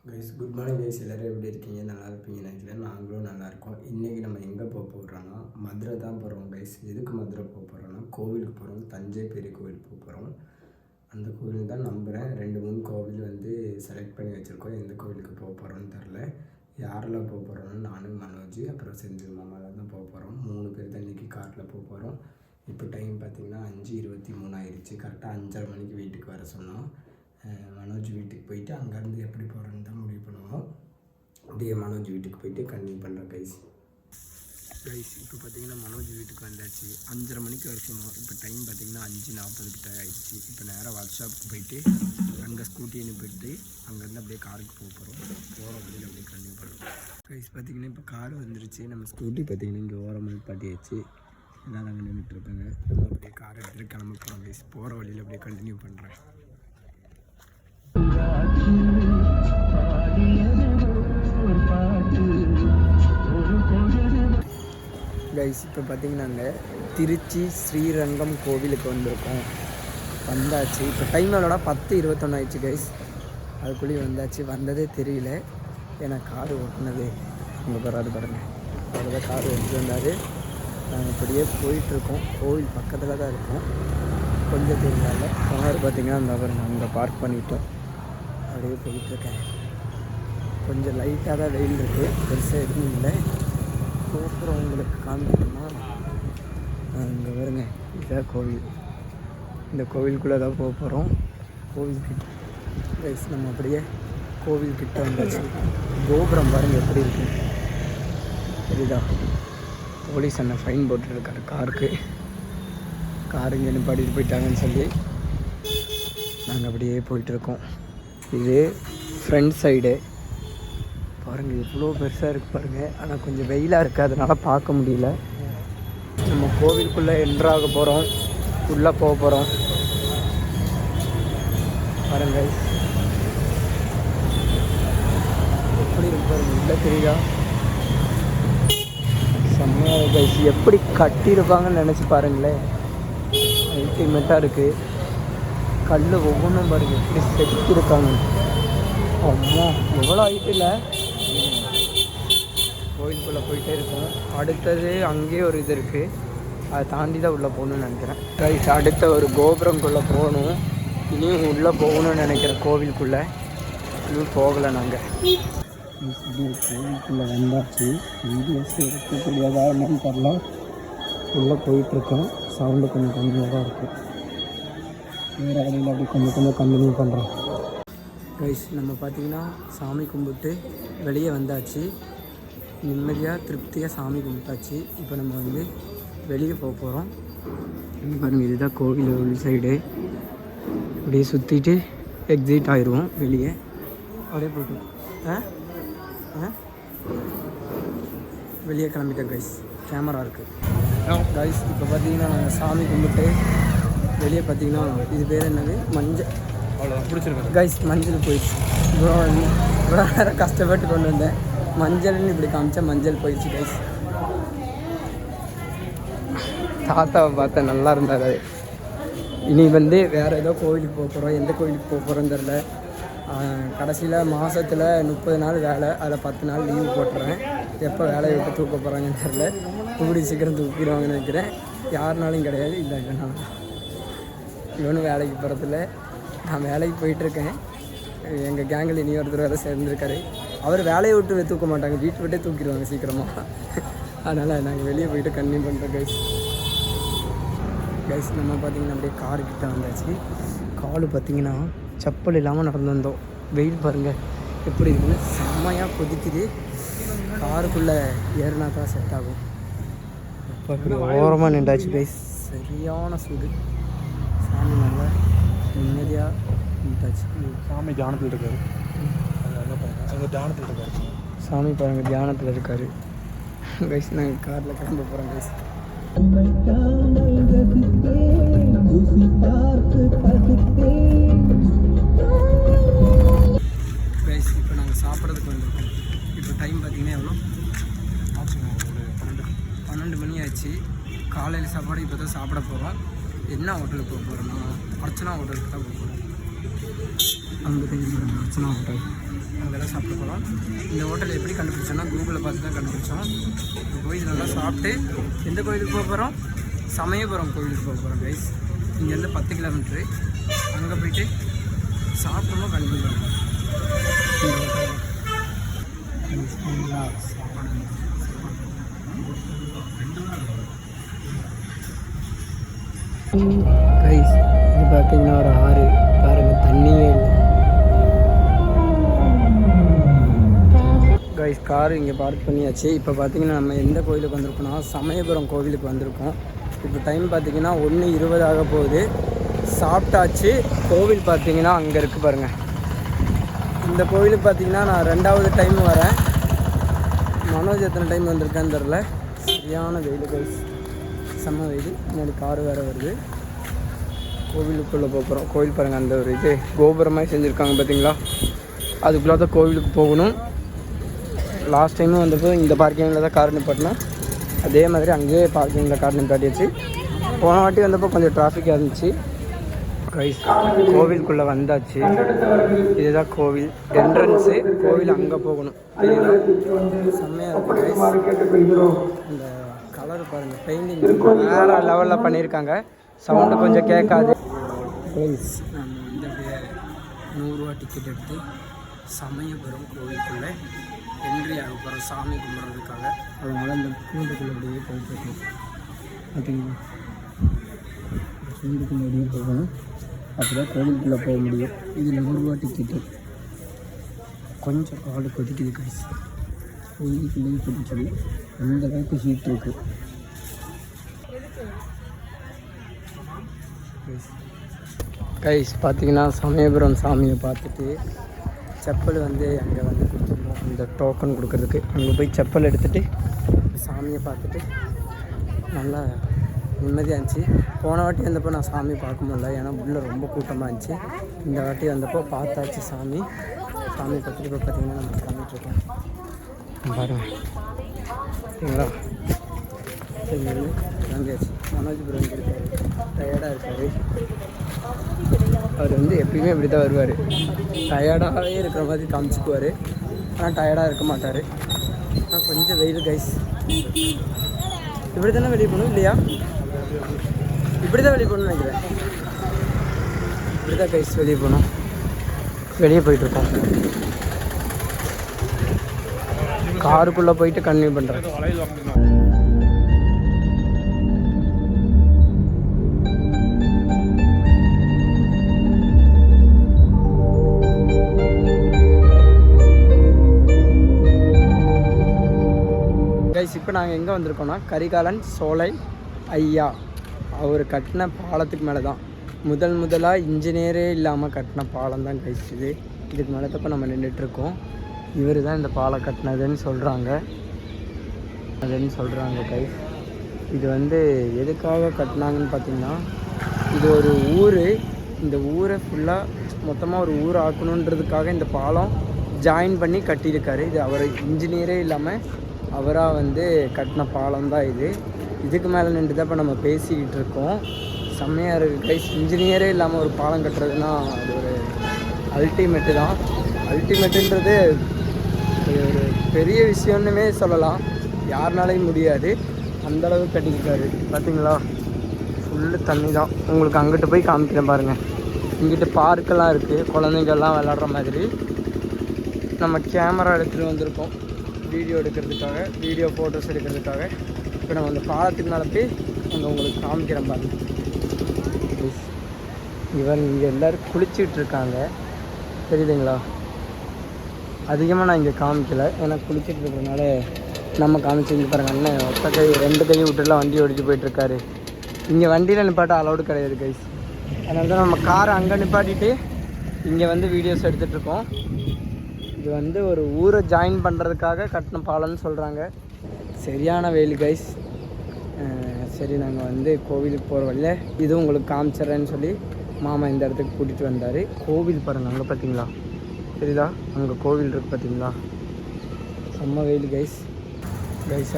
Guys good morning guys, எல்லோரும் எப்படி இருக்கீங்க? நல்லா இருப்பீங்க நினைக்கிறேன். நாங்களும் நல்லாயிருக்கோம். இன்றைக்கி நம்ம எங்கே போகிறோன்னா மதுரை தான் போகிறோம் கைஸ். எதுக்கு மதுரை போகிறோன்னா கோவிலுக்கு போகிறோம். தஞ்சை பெரிய கோவில் போகிறோம். அந்த கோவில் தான் நம்புகிறேன். 2-3 கோவில் செலக்ட் பண்ணி வச்சுருக்கோம். எந்த கோவிலுக்கு போகிறோன்னு தெரில. யாரெல்லாம் போகிறோன்னா நானும் மனோஜ் அப்புறம் செந்தில் மாமாவில் தான் போகிறோம். 3 பேர் தான் இன்றைக்கி காரில் போகிறோம். இப்போ டைம் பார்த்திங்கன்னா 5:23 ஆயிடுச்சு. கரெக்டாக 5:30 மணிக்கு வீட்டுக்கு வர சொன்னோம். மனோஜ் வீட்டுக்கு போயிட்டு அங்கேருந்து எப்படி போகிறோன்னு தான் முடிவு பண்ணுவோம். அப்படியே மனோஜ் வீட்டுக்கு போயிட்டு கண்டினியூ பண்ணுறோம் கைஸ். இப்போ பார்த்திங்கன்னா மனோஜ் வீட்டுக்கு வந்தாச்சு. 5:30 மணிக்கு வர சொன்னோம். இப்போ டைம் பார்த்திங்கன்னா 5:40 கிட்ட ஆகிடுச்சு. இப்போ நேராக ஒர்க் ஷாப்புக்கு போயிட்டு அங்கே ஸ்கூட்டி அனுப்பிட்டு அங்கேருந்து அப்படியே காருக்கு போகிறோம். போகிற வழியில் அப்படியே கண்டினியூ பண்ணுறோம் கைஸ். பார்த்திங்கன்னா இப்போ கார் வந்துருச்சு. நம்ம ஸ்கூட்டி பார்த்திங்கன்னா இங்கே ஓரமாக பாட்டியாச்சு. எல்லாம் நாங்கள் நின்றுட்டுருக்காங்க. நம்ம அப்படியே கார் எடுத்துகிட்டு கிளம்ப போகிறோம் கைஸ். போகிற வழியில் அப்படியே கண்டினியூ பண்ணுறேன் கைஸ். இப்போ பார்த்திங்கன்னா நாங்கள் திருச்சி ஸ்ரீரங்கம் கோவிலுக்கு வந்தாச்சு. இப்போ டைம் எவ்வளோடா 10:21 ஆயிடுச்சு கைஸ். அதுக்குள்ளேயும் வந்தாச்சு. வந்ததே தெரியல, ஏன்னா கார் ஓட்டுனது அங்கே பாருங்கள். அவ்வளோதான் கார் ஓட்டிட்டு வந்தார். நாங்கள் இப்படியே போயிட்டுருக்கோம். கோவில் பக்கத்தில் தான் இருக்கோம். கொஞ்சம் தெரியல. கார் பார்த்திங்கன்னா அந்த பாருங்கள் அங்கே பார்க் பண்ணிட்டோம். அப்படியே போயிட்டுருக்கேன். கொஞ்சம் லைட்டாக தான் வெயில் இருக்குது, பெருசாக எதுவும் இல்லை. கோபுரம் உங்களுக்கு காமிக்கணுமா? அங்கே வருங்க, இதுதான் கோவில். இந்த கோவிலுக்குள்ளே தான் போக போகிறோம். கோவில்கிட்ட கைஸ் நம்ம அப்படியே கோவில்கிட்ட வந்தாச்சு. கோபுரம் பாருங்கள் எப்படி இருக்குது, சரிதா? போலீஸ் அண்ணன் ஃபைன் போட்டுருக்காரு காருங்க நிப்பாட்டிட்டு போயிட்டாங்கன்னு சொல்லி நாங்கள் அப்படியே போயிட்டுருக்கோம். இது ஃப்ரண்ட் சைடு பாருங்கள், எவ்வளோ பெருசாக இருக்குது பாருங்கள். ஆனால் கொஞ்சம் வெயிலாக இருக்குது, அதனால் பார்க்க முடியல. நம்ம கோவிலுக்குள்ளே என்ட்ராக போகிறோம், உள்ளே போக போகிறோம். பாருங்கள் எப்படி இருக்கு பாருங்கள், உள்ளே தெரியுதா? செம்மையாக கைஸ். எப்படி கட்டியிருப்பாங்கன்னு நினச்சி பாருங்களேன். அல்டிமேட்டாக இருக்குது. கல் ஒவ்வொன்றும் பாருங்கள் எப்படி செதுக்கியிருக்காங்க. அம்மா எவ்வளோ ஹைட் இல்லை. கோயிலுக்குள்ளே போயிட்டே இருக்கோம். அடுத்தது அங்கேயே ஒரு இது இருக்குது, அதை தாண்டி தான் உள்ளே போகணுன்னு நினைக்கிறேன் கைஸ். அடுத்த ஒரு கோபுரம்குள்ளே போகணும். இனியும் உள்ளே போகணும்னு நினைக்கிறேன் கோவிலுக்குள்ளே. இன்னும் போகலை நாங்கள். கோவிலுக்குள்ளே வந்தாச்சு. வீடியோஸ் இருக்கக்கூடியதாக என்னன்னு தெரில. உள்ளே போயிட்டுருக்கோம். சவுண்டு கொஞ்சம் கம்மியாக தான் இருக்குது. வேறு வழியில் அப்படி கொஞ்சம் கண்டினியூ பண்ணுறோம் கைஸ். நம்ம பார்த்திங்கன்னா சாமி கும்பிட்டு வெளியே வந்தாச்சு. நிம்மதியாக திருப்தியாக சாமி கும்பிட்டாச்சு. இப்போ நம்ம வெளியே போக போகிறோம். பாருங்கள், இதுதான் கோவில் உள் சைடு. அப்படியே சுற்றிட்டு எக்ஸிட் ஆயிடுவோம் வெளியே. அப்படியே போய்ட்டு வெளியே கிளம்பிட்டேன் கைஸ். கேமரா இருக்குது கைஸ். இப்போ பார்த்திங்கன்னா நாங்கள் சாமி கும்பிட்டு வெளியே பார்த்திங்கன்னா இது பேர் என்னது, மஞ்சள். அவ்வளோ பிடிச்சிருக்கு கைஸ். மஞ்சள் போயிடுச்சு. இவ்வளோ நேரம் கஷ்டப்பட்டு கொண்டு வந்தேன். மஞ்சள்னு இப்படி காமிச்சா மஞ்சள் போயிடுச்சு கைஸ். தாத்தாவை பார்த்தா நல்லா இருந்தார். இனி வேறு ஏதோ கோவிலுக்கு போக போகிறோம். எந்த கோவிலுக்கு போக போகிறோன்னு தெரில. கடைசியில் மாதத்தில் 30 நாள் வேலை, அதில் 10 நாள் லீவு போட்டுறேன். எப்போ வேலையை விட்டு தூக்க போகிறாங்கன்னு தெரில. கூடி சீக்கிரம் தூக்கிடுவாங்கன்னு நினைக்கிறேன். யாருனாலும் கிடையாது, இல்லை நான் இவனும் வேலைக்கு போகிறதில்ல. நான் வேலைக்கு போயிட்டுருக்கேன். எங்கள் கேங்கில் இனி ஒருத்தர் வேறு சேர்ந்துருக்காரு. அவர் வேலையை விட்டு தூக்க மாட்டாங்க, வீட்டை விட்டே தூக்கிடுவாங்க சீக்கிரமாக. அதனால் நாங்கள் வெளியே போயிட்டு கண்டினியூ பண்ணுறோம் கைஸ். நம்ம பார்த்திங்கன்னா அப்படியே காருக்கிட்ட வந்தாச்சு. காலு பார்த்திங்கன்னா செப்பல் இல்லாமல் நடந்து வந்தோம். வெயில் பாருங்கள் எப்படி இருக்குன்னு, செம்மையாக கொதிக்குது. காருக்குள்ளே ஏறினா தான் செட் ஆகும். இப்போ ஓரமாக நின்றாச்சு கைஸ். சரியான சூடு. சாமி நல்லா நிம்மதியாக நின்றாச்சு. சாமி தியானத்தில் இருக்காரு. தியானத்தில் இருக்காரு சாமி பாருங்கள், தியானத்தில் இருக்கார் கைஸ். நாங்கள் காரில் கிளம்ப போகிறோம் கைஸ். கைஸ் இப்போ நாங்கள் சாப்பிட்றதுக்கு வந்திருக்கோம். இப்போ டைம் பார்த்திங்கன்னா எவ்வளோ ஆச்சு? 12 மணி ஆச்சு. காலையில் சாப்பாடு இப்போ தான் சாப்பிட போகிறோம். என்ன ஹோட்டலுக்கு போக போகிறோம்னா அர்ச்சனா ஹோட்டலுக்கு தான் போக போகிறோம். அங்கே தெரிஞ்சு அர்ச்சனா ஹோட்டல், அங்கெல்லாம் சாப்பிட போகலாம். இந்த ஹோட்டல் எப்படி கண்டுபிடிச்சோன்னா கூகுளில் பார்த்து தான் கண்டுபிடிச்சோம். இப்போ போய் இது நல்லா சாப்பிட்டு எந்த கோயிலுக்கு போக போகிறோம்? சமயபுரம் கோயிலுக்கு போக போகிறோம் கைஸ். இங்கேருந்து 10 கிலோமீட்ரு. அங்கே போய்ட்டு சாப்பிடணும் கண்டிப்பாக. கைஸ் இது பார்த்தீங்கன்னா ஒரு ஆறு பாருங்கள், தண்ணியே இல்லை கைஸ். கார் இங்கே பார்க் பண்ணியாச்சு. இப்போ பார்த்தீங்கன்னா நம்ம எந்த கோயிலுக்கு வந்திருக்கோம்னா சமயபுரம் கோவிலுக்கு வந்திருக்கோம். இப்போ டைம் பார்த்தீங்கன்னா 1:20 ஆக போகுது. சாப்பிட்டாச்சு. கோவில் பார்த்தீங்கன்னா அங்கே இருக்குது பாருங்கள். இந்த கோவிலுக்கு பார்த்தீங்கன்னா நான் 2வது டைம் வரேன். மனோஜ் எத்தனை டைம் வந்திருக்கேன்னு தெரில. சரியான வெயில் கைஸ், செம்ம வெயில். முன்னாடி கார் வேறு வருது. கோவிலுக்குள்ளே போகிறோம். கோவில் பாருங்கள், அந்த ஒரு இது கோபுரமாக செஞ்சுருக்காங்க பார்த்தீங்களா, அதுக்குள்ளே தான் கோவிலுக்கு போகணும். லாஸ்ட் டைமும் வந்தப்போ இந்த பார்க்கிங்கில் தான் கார் நிப்பாட்டினோம். அதே மாதிரி அங்கேயே பார்க்கிங்கில் கார் நிப்பாட்டியாச்சு. போன வாட்டி வந்தப்போ கொஞ்சம் டிராஃபிக்காக இருந்துச்சு கைஸ். கோவிலுக்குள்ளே வந்தாச்சு. இதுதான் கோவில் என்ட்ரன்ஸு. கோவில் அங்கே போகணும். செம்மையாக இருக்குது கைஸ். இந்த கலர் பாருங்கள், பெயிண்டிங் வேறு லெவலில் பண்ணியிருக்காங்க. சவுண்டு கொஞ்சம் கேட்காது கைஸ். நம்ம வந்து அப்படியே 100 ரூபா டிக்கெட் எடுத்து சமயபுரம் கோவிலுக்குள்ளே என்ட்ரி ஆக போகிறோம் சாமி கும்பிட்றதுக்காக. அதனால் அந்த கூண்டுக்குள்ளே அப்படியே போயிட்டுருக்கோம் பார்த்தீங்களா. கூண்டுக்குள்ளே அப்படியே போகணும், அப்போ தான் கோவிலுக்குள்ளே போக முடியும். இது 100 ரூபா டிக்கெட்டு. கொஞ்சம் காடு கொதிக்குது கைஸ். கோவிலுக்குள்ளேயே கொதிக்குது, அந்த அளவுக்கு ஹீட் இருக்குது. கைஸ் பார்த்தீங்கன்னா சமயபுரம் சாமியை பார்த்துட்டு செப்பல் வந்து அங்கே வந்து கொடுத்துருந்தோம். அந்த டோக்கன் கொடுக்குறதுக்கு அங்கே போய் செப்பல் எடுத்துகிட்டு சாமியை பார்த்துட்டு நல்லா நிம்மதியாக இருந்துச்சு. போன வாட்டி வந்தப்போ நான் சாமி பார்க்க முடியல, ஏன்னா உள்ளே ரொம்ப கூட்டமாக இருந்துச்சு. இந்த வாட்டி வந்தப்போ பார்த்தாச்சு சாமி. சாமி பார்த்துட்டு இப்போ பார்த்தீங்கன்னா நம்ம கிளம்பிட்டுருக்கோம் பாருங்கள் சரிங்களா. சரி கிளம்பியாச்சு. மனோஜ் ப்ரோ இங்கே இருக்கார், டயர்டாக இருக்கார். அவர் வந்து எப்பயுமே இப்படி தான் வருவார், டயர்டாகவே இருக்கிற மாதிரி காமிச்சிக்குவார், ஆனால் டயர்டாக இருக்க மாட்டார். ஆனால் கொஞ்சம் வெயில் கைஸ். இப்படி தானே வெளியே போகணும் இல்லையா? இப்படி தான் வெளியே போகணும்னு நினைக்கிறேன். இப்படி தான் கைஸ் வெளியே போகணும். வெளியே போயிட்டுருக்கோம். காருக்குள்ளே போயிட்டு கன்டினியூ பண்ணுறேன். கைஸ் இப்போ நாங்கள் எங்கே வந்திருக்கோம்னா கரிகாலன் சோலை ஐயா அவர் கட்டின பாலத்துக்கு மேலே தான். முதலாக இன்ஜினியரே இல்லாமல் கட்டின பாலம் தான் கைஸ் இது. இதுக்கு மேலே தப்போ நம்ம நின்றுட்டுருக்கோம். இவர் தான் இந்த பாலம் கட்டினதுன்னு சொல்கிறாங்க கைஸ். இது வந்து எதுக்காக கட்டினாங்கன்னு பார்த்தீங்கன்னா, இது ஒரு ஊர், இந்த ஊரை ஃபுல்லாக மொத்தமாக ஒரு ஊர் ஆக்கணுன்றதுக்காக இந்த பாலம் ஜாயின் பண்ணி கட்டியிருக்காரு. இது அவர் இன்ஜினியரே இல்லாமல் அவராக வந்து கட்டின பாலம் தான் இது. இதுக்கு மேலே நின்று தான் இப்போ நம்ம பேசிக்கிட்டு இருக்கோம். செம்மையாக இருக்குது கைஸ். இன்ஜினியரே இல்லாமல் ஒரு பாலம் கட்டுறதுன்னா அது ஒரு அல்டிமேட்டு தான். அல்டிமேட்டுன்றது ஒரு பெரிய விஷயம்னுமே சொல்லலாம், யாருனாலையும் முடியாது. அந்தளவு கட்டிக்கிட்டாரு பார்த்தீங்களா. ஃபுல்லு தண்ணி தான். உங்களுக்கு அங்கிட்டு போய் காமிக்கிறேன் பாருங்கள். இங்கிட்டு பார்க்கெல்லாம் இருக்குது, குழந்தைங்கள்லாம் விளாட்ற மாதிரி. நம்ம கேமரா எடுத்துகிட்டு வந்திருக்கோம் வீடியோ எடுக்கிறதுக்காக, வீடியோ ஃபோட்டோஸ் எடுக்கிறதுக்காக. இப்போ நம்ம அந்த பாலத்துக்கு மேலே போய் அங்கே உங்களுக்கு காமிக்கிறேன் பாருங்கள். இங்கே எல்லோரும் குளிச்சுட்டு இருக்காங்க தெரியுதுங்களா. அதிகமாக நான் இங்கே காமிக்கலை, ஏன்னா குளிச்சுட்டு இருக்கிறதுனால நம்ம காமிச்சு. இங்கே பாருங்கள், அண்ணன் ஒத்த கை 2 கை விட்டுலாம் வண்டி ஓடிட்டு போயிட்டுருக்காரு. இங்கே வண்டியில் நிப்பாட்ட அலௌடு கிடையாது கைஸ். அதனால தான் நம்ம காரை அங்கே நிப்பாட்டிட்டு இங்கே வந்து வீடியோஸ் எடுத்துகிட்ருக்கோம். இது வந்து ஒரு ஊரை ஜாயின் பண்ணுறதுக்காக கட்டின பாலம்னு சொல்கிறாங்க. சரியான வெயில் கைஸ். சரி நாங்கள் வந்து கோவிலுக்கு போகிற வழியில் இதுவும் உங்களுக்கு காமிச்சிட்றேன்னு சொல்லி மாமா இந்த இடத்துக்கு கூட்டிகிட்டு வந்தார். கோவில் பாருங்கள் அங்கே பார்த்தீங்களா, சரிதா, அங்கே கோவில் இருக்குது பார்த்தீங்களா. செம்ம வெயில் கைஸ்.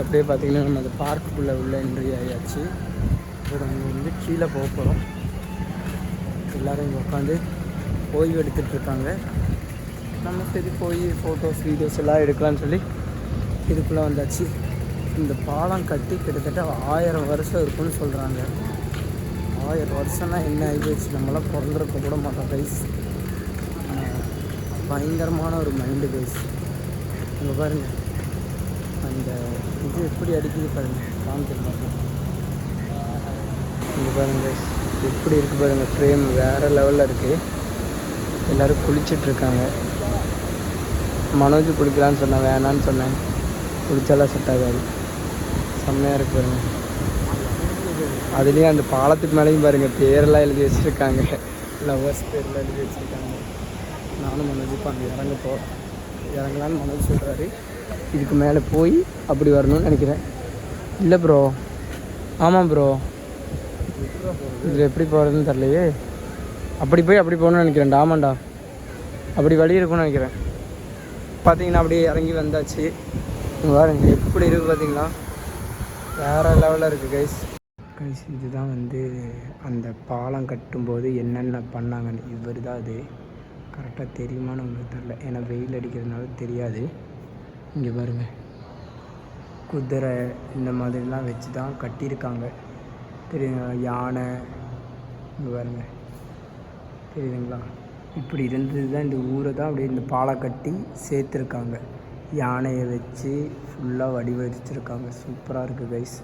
அப்படியே பார்த்தீங்கன்னா நம்ம அந்த பார்க்குள்ளே உள்ள என்ட்ரி ஆகியாச்சு. இப்போ நம்ம வந்து கீழே போக போகிறோம். எல்லோரும் இங்கே உட்காந்து ஓய்வு எடுத்துகிட்ருக்காங்க. நம்ம சரி போய் ஃபோட்டோஸ் வீடியோஸ் எல்லாம் எடுக்கலாம்னு சொல்லி இதுக்குள்ளே வந்தாச்சு. இந்த பாலம் கட்டி கிட்டத்தட்ட 1000 வருஷம் இருக்குன்னு சொல்கிறாங்க. 1000 வருஷம்னா என்ன ஆகிடுச்சு, நம்மளாம் பிறந்திருக்க கூட மாட்டோம் கைஸ். பயங்கரமான ஒரு மைண்டு கைஸ். இங்கே பாருங்கள், அந்த இது எப்படி அடிக்குது பாருங்கள், காமிச்சு பார்ப்போம். இங்கே பாருங்கள் எப்படி இருக்குது பாருங்கள், ஃப்ரேம் வேறு லெவலில் இருக்குது. எல்லோரும் குளிச்சிட்ருக்காங்க. மனோஜ் குளிக்கலான்னு சொன்னேன், வேணான்னு சொன்னேன். குளிச்சாலாம் செட் ஆகாது. செம்மையாக இருக்குது பாருங்கள். அதுலேயும் அந்த பாலத்துக்கு மேலேயும் பாருங்கள் பேரெல்லாம் எழுதி வச்சுருக்காங்க, லவ்வர்ஸ் பேரெல்லாம் எழுதி வச்சுருக்காங்க. நானும் மனோஜ் இப்போ அங்கே இறங்கலான்னு மனோஜ் சொல்கிறாரு. இதுக்கு மேலே போய் அப்படி வரணும்னு நினைக்கிறேன். இல்லை ப்ரோ, ஆமாம் ப்ரோ, இதில் எப்படி போகிறதுன்னு தெரியலையே. அப்படி போய் அப்படி போகணுன்னு நினைக்கிறேன்டா. ஆமாண்டா, அப்படி வழி இருக்குன்னு நினைக்கிறேன். பார்த்தீங்கன்னா அப்படியே இறங்கி வந்தாச்சு. பாருங்க எப்படி இருக்குது பார்த்தீங்களா, வேறு லெவலில் இருக்குது கைஸ். இதுதான் வந்து அந்த பாலம் கட்டும்போது என்னென்ன பண்ணாங்கன்னு. இவர் தான் அது. கரெக்டாக தெரியுமான்னு உங்களுக்கு தெரில, ஏன்னா வெயில் அடிக்கிறதுனால தெரியாது. இங்கே பாருங்கள், குதிரை இந்த மாதிரிலாம் வச்சு தான் கட்டியிருக்காங்க. தெரியுங்களா, யானை இங்கே பாருங்கள், தெரியுதுங்களா. இப்படி இருந்தது தான் இந்த ஊரை தான் அப்படியே இந்த பாலம் கட்டி சேர்த்துருக்காங்க. யானையை வச்சு ஃபுல்லாக வடிவடிச்சிருக்காங்க. சூப்பராக இருக்குது கைஸ்.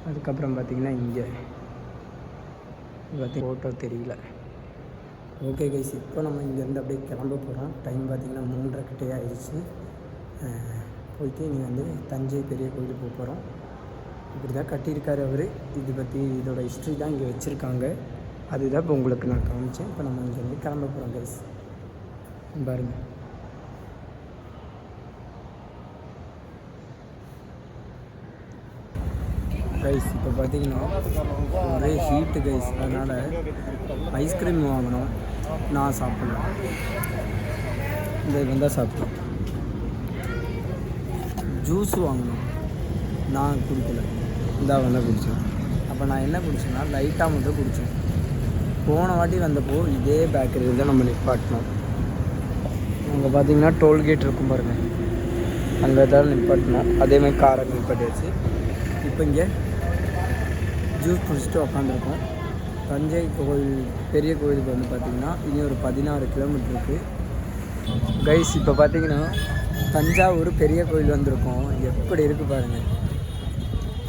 அதுக்கப்புறம் பார்த்திங்கன்னா இங்கே ஃபோட்டோ தெரியல. ஓகே கைஸ், இப்போ நம்ம இங்கேருந்து அப்படியே கிளம்ப போகிறோம். டைம் பார்த்திங்கன்னா 3:30 கிட்டே ஆயிடுச்சு. போயிட்டு நீங்கள் வந்து தஞ்சை பெரிய கோயிலுக்கு போக போகிறோம். இப்படி தான் கட்டியிருக்காரு அவர். இது பற்றி இதோட ஹிஸ்ட்ரி தான் இங்கே வச்சுருக்காங்க. அதுதான் இப்போ உங்களுக்கு நான் காமிச்சேன். இப்போ நம்ம இங்கேருந்து கிளம்ப போகிறோம் கைஸ். பாருங்கள், கைஸ் இப்போ பார்த்தீங்கன்னா ஒரே ஹீட்டு கைஸ். அதனால் ஐஸ்கிரீம் வாங்கணும், நான் சாப்பிட்லாம். இந்த வந்தால் சாப்பிட்டேன். ஜூஸ் வாங்கணும், நான் குடிக்கல, இந்த வந்தால் குடித்தேன். அப்போ நான் என்ன குடித்தேன்னா லைட்டாக மட்டும் குடித்தேன். போன வாட்டி வந்தப்போ இதே பேக்கரியில் தான் நம்ம நிப்பாட்டினோம். அங்கே பார்த்தீங்கன்னா டோல்கேட் இருக்கும் பாருங்கள், அங்கே தான் நிப்பாட்டினோம். அதேமாதிரி காரை நிப்பாட்டியாச்சு. இப்போ இங்கே ஜூஸ் குடிச்சிட்டு உக்காந்துருக்கோம். தஞ்சை கோயில் பெரிய கோயிலுக்கு வந்து பார்த்திங்கன்னா இனி ஒரு 16 கிலோமீட்டர் இருக்குது கைஸ். இப்போ பார்த்திங்கன்னா தஞ்சாவூர் பெரிய கோயில் வந்திருக்கோம். எப்படி இருக்குது பாருங்கள்,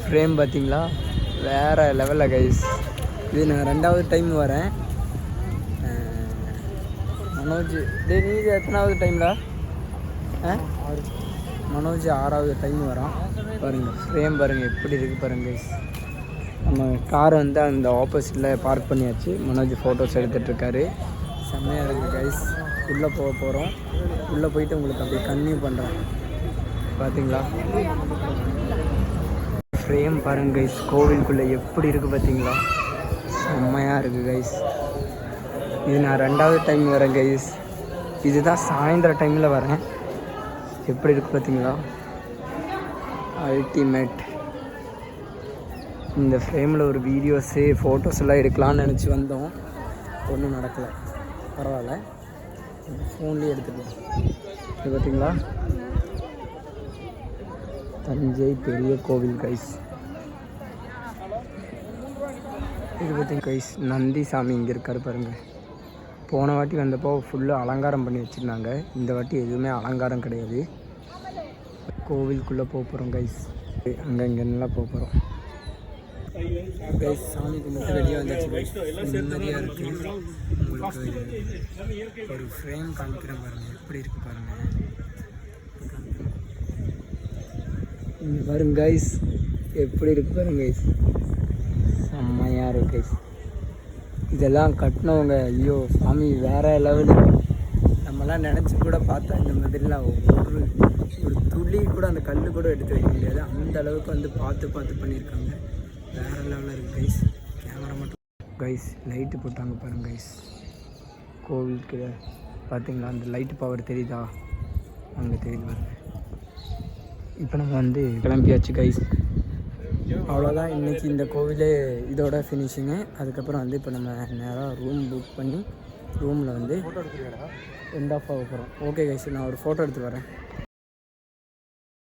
ஃப்ரேம் பார்த்திங்களா, வேறு லெவலில் கைஸ். இது நான் 2வது டைம் வரேன். மனோஜ் நீ எத்தனாவது டைம்டா? மனோஜ் 6வது டைம் வரான். பாருங்கள் ஃப்ரேம் பாருங்கள் எப்படி இருக்குது பாருங்கள் கைஸ். நம்ம கார் வந்து அந்த ஆப்போசிட்டில் பார்க் பண்ணியாச்சு. மனோஜ் ஃபோட்டோஸ் எடுத்துகிட்ருக்காரு. செம்மையாக இருக்குது கைஸ். உள்ளே போக போகிறோம். உள்ளே போயிட்டு உங்களுக்கு அப்படியே கன்டினியூ பண்ணுறேன். பார்த்தீங்களா ஃப்ரேம் பாருங்கள் கைஸ், கோவிலுக்குள்ளே எப்படி இருக்குது பார்த்தீங்களா, செம்மையாக இருக்குது கைஸ். இது நான் 2வது டைம் வரேன் கைஸ். இதுதான் சாயந்தர டைமில் வரேன். எப்படி இருக்குது பார்த்தீங்களா, அல்டிமேட். இந்த ஃப்ரேமில் ஒரு வீடியோஸு ஃபோட்டோஸ் எல்லாம் எடுக்கலான்னு நினச்சி வந்தோம். ஒன்றும் நடக்கலை, பரவாயில்ல, ஃபோன்லேயே எடுத்துக்கலாம். இது பார்த்தீங்களா, தஞ்சை பெரிய கோவில் கைஸ். இது பார்த்தீங்க கைஸ், நந்தி சாமி இங்கே இருக்கார் பாருங்கள். போன வாட்டி வந்தப்போ ஃபுல்லாக அலங்காரம் பண்ணி வச்சுருந்தாங்க. இந்த வாட்டி எதுவுமே அலங்காரம் கிடையாது. கோவிலுக்குள்ளே போக போகிறோம் கைஸ். அங்கே இங்கெல்லாம் போக போகிறோம் கைஸ். சாமி கும்பிட்டு வெளியே வந்தாச்சு கைஸ். நிம்மதியாக இருக்குது. உங்களுக்கு ஒரு ஃப்ரேம் காமிக்கிறேன் பாருங்கள், எப்படி இருக்குது பாருங்கள். இங்கே பாருங்க கைஸ், எப்படி இருக்குது பாருங்க கைஸ், செம்மையாக இருக்குது கைஸ். இதெல்லாம் கட்டினவங்க ஐயோ சாமி வேறு லெவலு. நம்மலாம் நினச்சி கூட பார்த்தா இந்த மாதிரிலாம் ஒரு துளி கூட அந்த கல் கூட எடுத்து வைக்க முடியாது. அந்த அளவுக்கு வந்து பார்த்து பண்ணியிருக்காங்க. வேறு லெவலில் இருக்குது கைஸ். கேமரா மட்டும் கைஸ் லைட்டு போட்டாங்க பாருங்கள் கைஸ். கோவிலுக்கு பார்த்தீங்களா, அந்த லைட்டு பவர் தெரியுதா, அங்கே தெரியுது பாருங்க. இப்போ நம்ம வந்து கிளம்பியாச்சு கைஸ். அவ்வளோதான் இன்றைக்கி இந்த கோவிலே இதோட ஃபினிஷிங்கு. அதுக்கப்புறம் வந்து இப்போ நம்ம நேராக ரூம் புக் பண்ணி ரூமில் வந்து எண்ட் ஆஃப் ஆக போகிறோம். ஓகே கைஸ், நான் ஒரு ஃபோட்டோ எடுத்து வரேன்.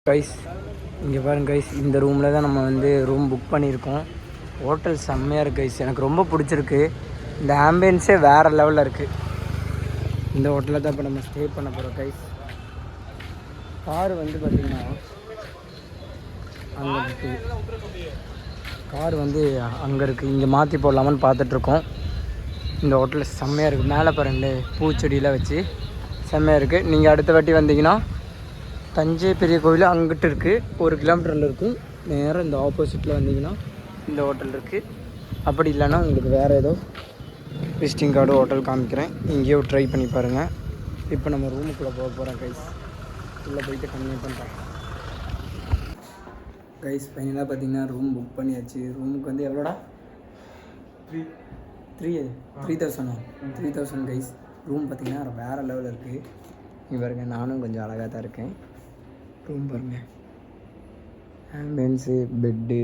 கைஸ் இங்கே பாருங்க கைஸ், இந்த ரூமில் தான் நம்ம வந்து ரூம் புக் பண்ணியிருக்கோம். ஹோட்டல் செம்மையாக இருக்குது கைஸ், எனக்கு ரொம்ப பிடிச்சிருக்கு. இந்த ஆம்பியன்ஸே வேறு லெவலில் இருக்குது. இந்த ஹோட்டலில் தான் இப்போ நம்ம ஸ்டே பண்ண போகிறோம் கைஸ். கார் வந்து பார்த்திங்கன்னா அங்கே இருக்குது, கார் வந்து அங்கே இருக்குது, இங்கே மாற்றி போடலாமான்னு பார்த்துட்ருக்கோம். இந்த ஹோட்டலில் செம்மையாக இருக்குது. மேலே பாருங்களேன் பூச்செடியெலாம் வச்சு செம்மையாக இருக்குது. நீங்கள் அடுத்த வாட்டி வந்தீங்கன்னா தஞ்சை பெரிய கோவில் அங்கிட்டு இருக்குது, 1 கிலோமீட்டரில் இருக்கும். நேராக இந்த ஆப்போசிட்டில் வந்தீங்கன்னா இந்த ஹோட்டல் இருக்குது. அப்படி இல்லைன்னா உங்களுக்கு வேறு ஏதோ விசிட்டிங் கார்டு ஹோட்டல் காமிக்கிறேன், இங்கேயோ ட்ரை பண்ணி பாருங்கள். இப்போ நம்ம ரூமுக்குள்ளே போக போகிறோம் கைஸ். உள்ளே போயிட்டு கன்வியூ பண்ணுறேன் கைஸ். ஃபைனலாக பார்த்தீங்கன்னா ரூம் புக் பண்ணியாச்சு. ரூமுக்கு வந்து எவ்வளோடா 3,000 கைஸ். ரூம் பார்த்திங்கன்னா வேறு லெவலில் இருக்குது. இங்கே பாருங்க, நானும் கொஞ்சம் அழகாக தான் இருக்கேன். ரூம் பாருங்க, ஆம்பியன்ஸு, பெட்டு,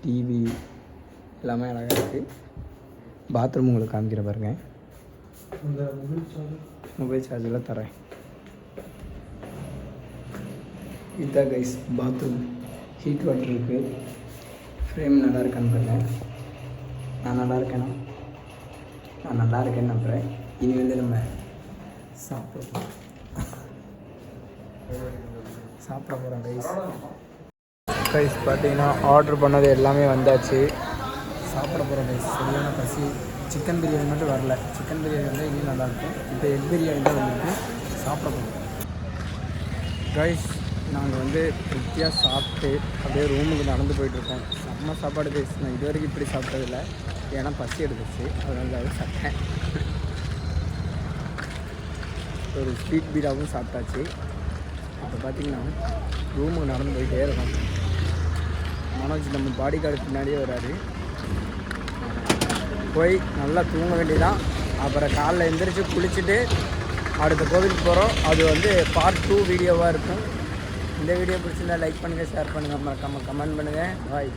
டிவி எல்லாமே அழகாக இருக்குது. பாத்ரூம் உங்களுக்கு காமிக்கிற பாருங்க. மொபைல் சார்ஜெலாம் தரேன். இதுதான் கைஸ் பாத்ரூம். ஹீட் வாட்டர் இருக்குது. ஃப்ரேம் நல்லா இருக்கான்னு பாருங்க. நான் நல்லா இருக்கேன்னா? நான் நல்லா இருக்கேன்னு நம்புகிறேன். இனி வந்து நம்ம சாப்பிட போகிறோம் கைஸ். கைஸ் பார்த்தீங்கன்னா ஆர்டர் பண்ணது எல்லாமே வந்தாச்சு. சாப்பிட போகிறோம் கைஸ். சரியான பசி. சிக்கன் பிரியாணி மட்டும் வரல. சிக்கன் பிரியாணி வந்து இன்னும் நல்லாயிருக்கும். இப்போ எக் பிரியாணி தான் வந்துருக்கு. சாப்பிட போகிறோம் கைஸ். நாங்கள் வந்து திருப்தியாக சாப்பிட்டு அப்படியே ரூமுக்கு நடந்து போயிட்டுருக்கோம். செம்ம சாப்பாடு கைஸ். நான் இது வரைக்கும் இப்படி சாப்பிட்டதில்லை, ஏன்னா பசி எடுத்துச்சு, அதனால சாப்பிட்டேன். ஒரு ஸ்வீட் பீடாவும் சாப்பிட்டாச்சு. இப்போ பார்த்திங்கன்னா ரூமுக்கு நடந்து போயிட்டே இருக்கோம். மனோஜ் நம்ம பாடி கார்டு பின்னாடியே வராரு. போய் நல்லா தூங்க வேண்டியதான். அப்புறம் காலைல எழுந்திரிச்சு குளிச்சுட்டு அடுத்த கோவிலுக்கு போகிறோம். அது வந்து பார்ட் 2 வீடியோவாக இருக்கும். இந்த வீடியோ பிடிச்சிருந்தா லைக் பண்ணுங்கள், ஷேர் பண்ணுங்கள், மறக்காமல் கமெண்ட் பண்ணுங்கள். பாய்.